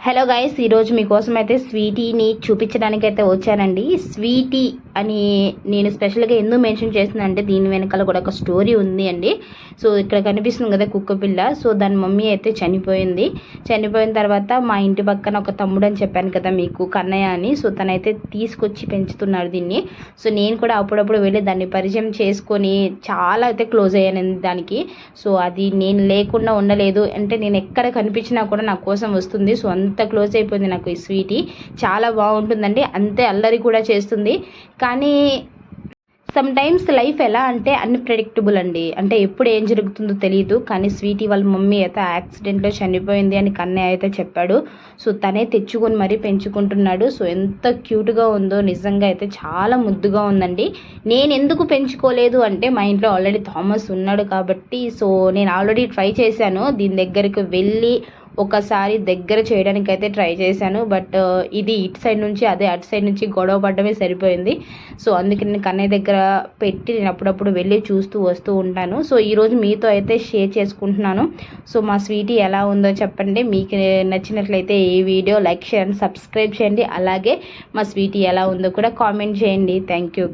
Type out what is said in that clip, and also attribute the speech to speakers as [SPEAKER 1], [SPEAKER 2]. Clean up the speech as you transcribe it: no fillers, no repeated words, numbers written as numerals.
[SPEAKER 1] Hello guys, ఈరోజు మీకోసం అయితే స్వీటీని చూపించడానికి అయితే వచ్చానండి. స్వీటీ అని నేను స్పెషల్గా ఎందుకు మెన్షన్ చేస్తున్నా అంటే దీని వెనకాల కూడా ఒక స్టోరీ ఉంది అండి. సో ఇక్కడ కనిపిస్తుంది కదా కుక్క పిల్ల. సో దాని మమ్మీ అయితే చనిపోయిన తర్వాత మా ఇంటి పక్కన ఒక తమ్ముడు అని చెప్పాను కదా మీకు, కన్నయ్య అని. సో తనైతే తీసుకొచ్చి పెంచుతున్నారు దీన్ని. సో నేను కూడా అప్పుడప్పుడు వెళ్ళి దాన్ని పరిచయం చేసుకొని చాలా అయితే క్లోజ్ అయ్యాను దానికి. సో అది నేను లేకుండా ఉండలేదు అంటే, నేను ఎక్కడ కనిపించినా కూడా నా కోసం వస్తుంది. సో అంత క్లోజ్ అయిపోయింది నాకు ఈ స్వీటీ. చాలా బాగుంటుందండి, అంతే అల్లరి కూడా చేస్తుంది. కానీ సమ్ టైమ్స్ లైఫ్ ఎలా అంటే అన్ప్రెడిక్టబుల్ అండి. అంటే ఎప్పుడు ఏం జరుగుతుందో తెలియదు. కానీ స్వీటీ వాళ్ళ మమ్మీ అయితే యాక్సిడెంట్లో చనిపోయింది అని కన్నయ్య అయితే చెప్పాడు. సో తనే తెచ్చుకొని మరీ పెంచుకుంటున్నాడు. సో ఎంత క్యూట్గా ఉందో, నిజంగా అయితే చాలా ముద్దుగా ఉందండి. నేను ఎందుకు పెంచుకోలేదు అంటే, మా ఇంట్లో ఆల్రెడీ థామస్ ఉన్నాడు కాబట్టి. సో నేను ఆల్రెడీ ట్రై చేశాను, దీని దగ్గరికి వెళ్ళి ఒకసారి దగ్గర చేయడానికి అయితే ట్రై చేశాను. బట్ ఇది ఇటు సైడ్ నుంచి అదే అటు సైడ్ నుంచి గొడవ పడడమే సరిపోయింది. సో అందుకే నేను కన్నయ్య దగ్గర పెట్టి నేను అప్పుడప్పుడు వెళ్ళి చూస్తూ వస్తూ ఉంటాను. సో ఈరోజు మీతో అయితే షేర్ చేసుకుంటున్నాను. సో మా స్వీటీ ఎలా ఉందో చెప్పండి. మీకు నచ్చినట్లయితే ఈ video like, share and subscribe చేయండి. అలాగే మా స్వీటీ ఎలా ఉందో కూడా కామెంట్ చేయండి. Thank you.